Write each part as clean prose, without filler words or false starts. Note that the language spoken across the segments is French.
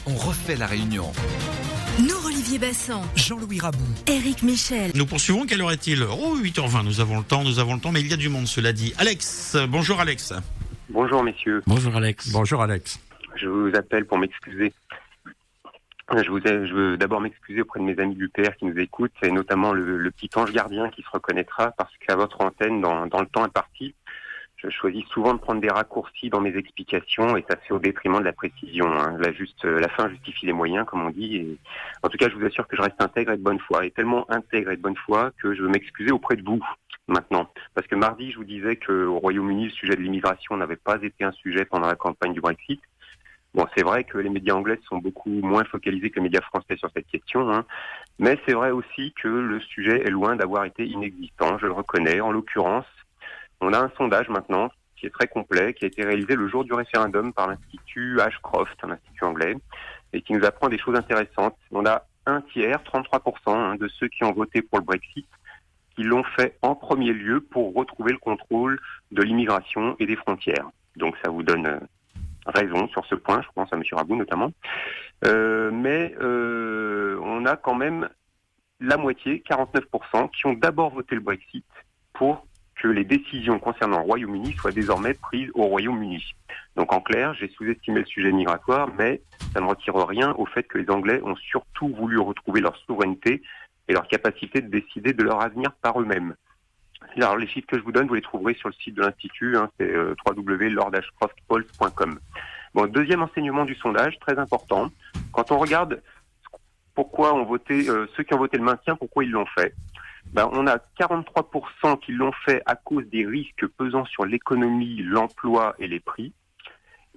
on refait la réunion. Nous, Olivier Bassan, Jean-Louis Rabou, Éric Michel. Nous poursuivons, quelle heure est-il ? 8h20, nous avons le temps, mais il y a du monde, cela dit. Alex, bonjour Alex. Bonjour messieurs, Bonjour Alex. Bonjour Alex. je vous appelle pour m'excuser. Je veux d'abord m'excuser auprès de mes amis du PR qui nous écoutent, et notamment le petit ange gardien qui se reconnaîtra, parce qu'à votre antenne, dans le temps imparti, je choisis souvent de prendre des raccourcis dans mes explications, et ça se fait au détriment de la précision. La fin justifie les moyens, comme on dit. Et en tout cas, je vous assure que je reste intègre et de bonne foi, et tellement intègre et de bonne foi que je veux m'excuser auprès de vous maintenant. Parce que mardi, je vous disais qu'au Royaume-Uni, le sujet de l'immigration n'avait pas été un sujet pendant la campagne du Brexit. Bon, c'est vrai que les médias anglais sont beaucoup moins focalisés que les médias français sur cette question, mais c'est vrai aussi que le sujet est loin d'avoir été inexistant, je le reconnais. En l'occurrence, on a un sondage maintenant qui est très complet, qui a été réalisé le jour du référendum par l'Institut Ashcroft, un institut anglais, et qui nous apprend des choses intéressantes. On a un tiers, 33%, de ceux qui ont voté pour le Brexit, qui l'ont fait en premier lieu pour retrouver le contrôle de l'immigration et des frontières. Donc ça vous donne raison sur ce point, je pense à M. Rabou notamment. Mais on a quand même la moitié, 49%, qui ont d'abord voté le Brexit pour que les décisions concernant le Royaume-Uni soient désormais prises au Royaume-Uni. Donc en clair, j'ai sous-estimé le sujet migratoire, mais ça ne retire rien au fait que les Anglais ont surtout voulu retrouver leur souveraineté et leur capacité de décider de leur avenir par eux-mêmes. Alors les chiffres que je vous donne, vous les trouverez sur le site de l'Institut, c'est www.lordashcroftpolls.com. Bon, deuxième enseignement du sondage, très important. Quand on regarde pourquoi ceux qui ont voté le maintien, pourquoi ils l'ont fait, on a 43% qui l'ont fait à cause des risques pesant sur l'économie, l'emploi et les prix,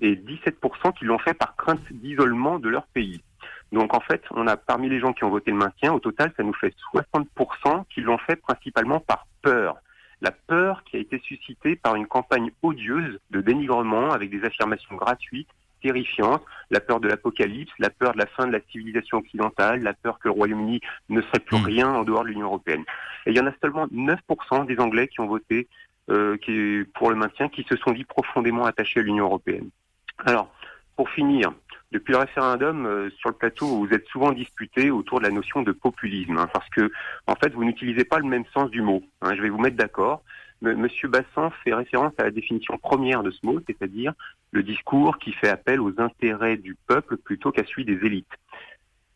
et 17% qui l'ont fait par crainte d'isolement de leur pays. Donc en fait, on a parmi les gens qui ont voté le maintien, au total, ça nous fait 60% qui l'ont fait principalement par peur. La peur qui a été suscitée par une campagne odieuse de dénigrement avec des affirmations gratuites, terrifiantes, la peur de l'apocalypse, la peur de la fin de la civilisation occidentale, la peur que le Royaume-Uni ne serait plus rien en dehors de l'Union européenne. Et il y en a seulement 9% des Anglais qui ont voté pour le maintien, qui se sont dit profondément attachés à l'Union européenne. Alors, pour finir, depuis le référendum, sur le plateau, vous êtes souvent disputés autour de la notion de populisme, parce que, en fait, vous n'utilisez pas le même sens du mot. Je vais vous mettre d'accord. Monsieur Bassan fait référence à la définition première de ce mot, c'est-à-dire le discours qui fait appel aux intérêts du peuple plutôt qu'à celui des élites.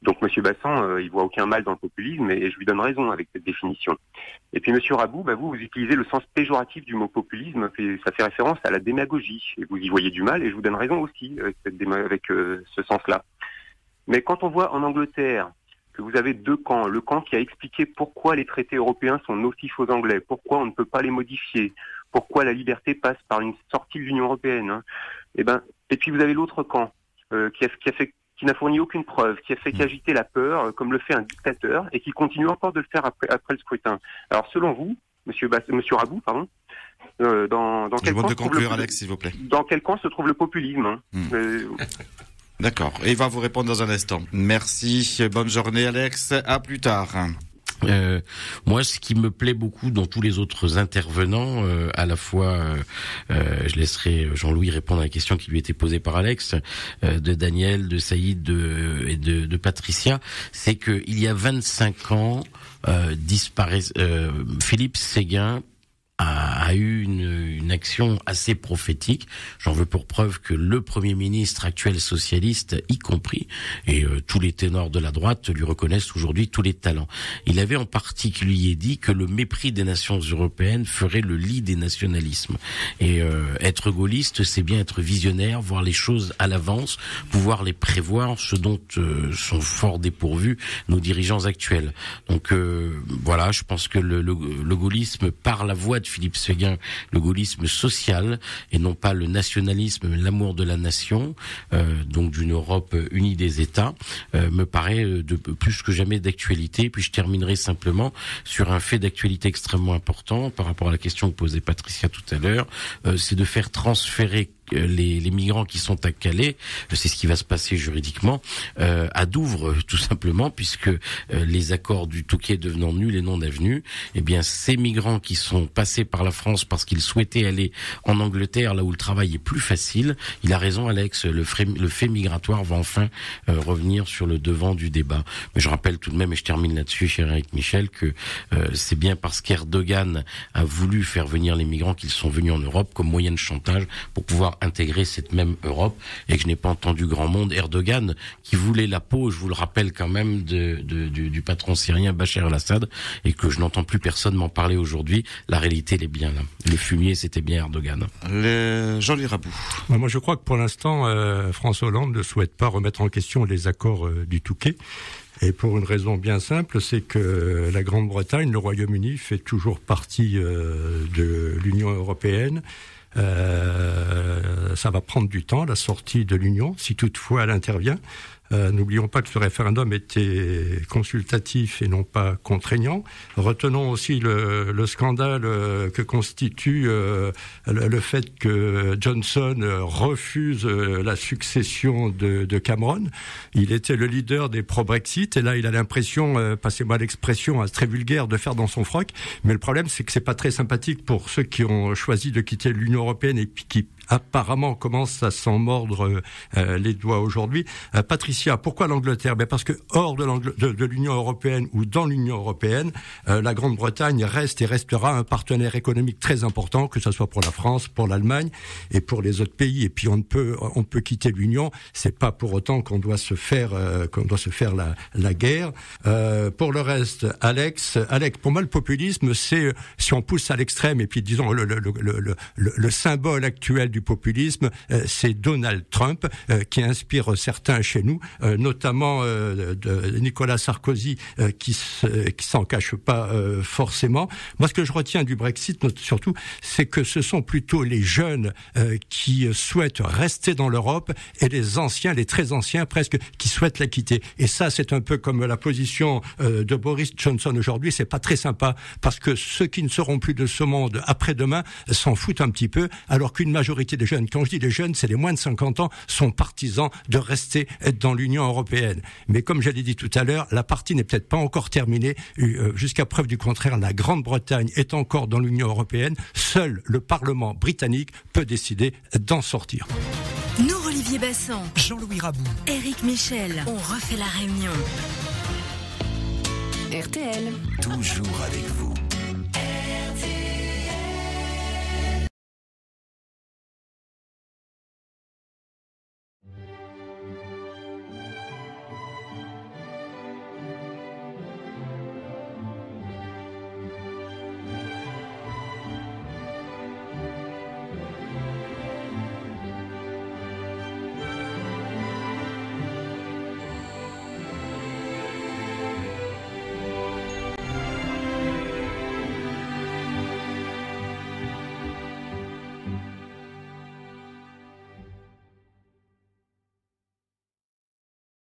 Donc Monsieur Bassan, il voit aucun mal dans le populisme, et je lui donne raison avec cette définition. Et puis Monsieur Rabou, vous utilisez le sens péjoratif du mot populisme, et ça fait référence à la démagogie, et vous y voyez du mal, et je vous donne raison aussi avec ce sens-là. Mais quand on voit en Angleterre que vous avez deux camps, le camp qui a expliqué pourquoi les traités européens sont nocifs aux Anglais, pourquoi on ne peut pas les modifier, pourquoi la liberté passe par une sortie de l'Union européenne, et puis vous avez l'autre camp qui n'a fourni aucune preuve, qui a fait qu'agiter la peur, comme le fait un dictateur, et qui continue encore de le faire après le scrutin. Alors selon vous, Monsieur Rabou, dans quel camp Alex, s'il vous plaît. Dans quel camp se trouve le populisme D'accord, et il va vous répondre dans un instant. Merci, bonne journée Alex, à plus tard. Moi, ce qui me plaît beaucoup dans tous les autres intervenants, à la fois, je laisserai Jean-Louis répondre à la question qui lui était posée par Alex, de Daniel, de Saïd et de Patricia, c'est que il y a 25 ans, Philippe Séguin a eu une action assez prophétique. J'en veux pour preuve que le Premier ministre actuel socialiste, y compris, et tous les ténors de la droite lui reconnaissent aujourd'hui tous les talents. Il avait en particulier dit que le mépris des nations européennes ferait le lit des nationalismes. Et être gaulliste, c'est bien être visionnaire, voir les choses à l'avance, pouvoir les prévoir, ce dont sont fort dépourvus nos dirigeants actuels. Donc voilà, je pense que le gaullisme, par la voix de Philippe Séguin, le gaullisme social et non pas le nationalisme, mais l'amour de la nation, donc d'une Europe unie des États, me paraît de plus que jamais d'actualité. Puis je terminerai simplement sur un fait d'actualité extrêmement important par rapport à la question que posait Patricia tout à l'heure, c'est de faire transférer les migrants qui sont à Calais, c'est ce qui va se passer juridiquement à Douvres, tout simplement, puisque les accords du Touquet devenant nuls et non avenus, eh bien ces migrants qui sont passés par la France parce qu'ils souhaitaient aller en Angleterre, là où le travail est plus facile, il a raison Alex, le fait migratoire va enfin revenir sur le devant du débat. Mais je rappelle tout de même, et je termine là-dessus, cher Éric Michel, que c'est bien parce qu'Erdogan a voulu faire venir les migrants qu'ils sont venus en Europe comme moyen de chantage pour pouvoir intégrer cette même Europe, et que je n'ai pas entendu grand monde. Erdogan qui voulait la peau, je vous le rappelle quand même, du patron syrien Bachar el-Assad, et que je n'entends plus personne m'en parler aujourd'hui. La réalité, elle est bien là. Le fumier, c'était bien Erdogan. Jean-Louis Rabou. Moi, je crois que pour l'instant, François Hollande ne souhaite pas remettre en question les accords du Touquet. Et pour une raison bien simple, c'est que la Grande-Bretagne, le Royaume-Uni, fait toujours partie de l'Union européenne. Ça va prendre du temps, la sortie de l'Union, si toutefois elle intervient. N'oublions pas que ce référendum était consultatif et non pas contraignant. Retenons aussi le scandale que constitue le fait que Johnson refuse la succession de Cameron. Il était le leader des pro-Brexit et là il a l'impression, passez-moi l'expression très vulgaire, de faire dans son froc. Mais le problème c'est que c'est pas très sympathique pour ceux qui ont choisi de quitter l'Union européenne et qui apparemment commence à s'en mordre les doigts aujourd'hui. Patricia, pourquoi l'Angleterre? Parce que hors de l'Union européenne ou dans l'Union européenne, la Grande-Bretagne reste et restera un partenaire économique très important, que ce soit pour la France, pour l'Allemagne et pour les autres pays. Et puis on peut quitter l'Union, c'est pas pour autant qu'on doit se faire la guerre. Pour le reste, Alex, pour moi le populisme, c'est si on pousse à l'extrême et puis disons le symbole actuel du populisme, c'est Donald Trump qui inspire certains chez nous, notamment de Nicolas Sarkozy qui s'en cache pas forcément. Moi, ce que je retiens du Brexit, surtout, c'est que ce sont plutôt les jeunes qui souhaitent rester dans l'Europe et les anciens, les très anciens presque, qui souhaitent la quitter. Et ça, c'est un peu comme la position de Boris Johnson aujourd'hui. C'est pas très sympa parce que ceux qui ne seront plus de ce monde après-demain s'en foutent un petit peu, alors qu'une majorité des jeunes, quand je dis les jeunes, c'est les moins de 50 ans, sont partisans de rester dans l'Union européenne. Mais comme je l'ai dit tout à l'heure, la partie n'est peut-être pas encore terminée. Jusqu'à preuve du contraire, la Grande-Bretagne est encore dans l'Union européenne. Seul le Parlement britannique peut décider d'en sortir. Nous, Olivier Bassan, Jean-Louis Rabou. Éric Michel, on refait la réunion. RTL. Toujours avec vous.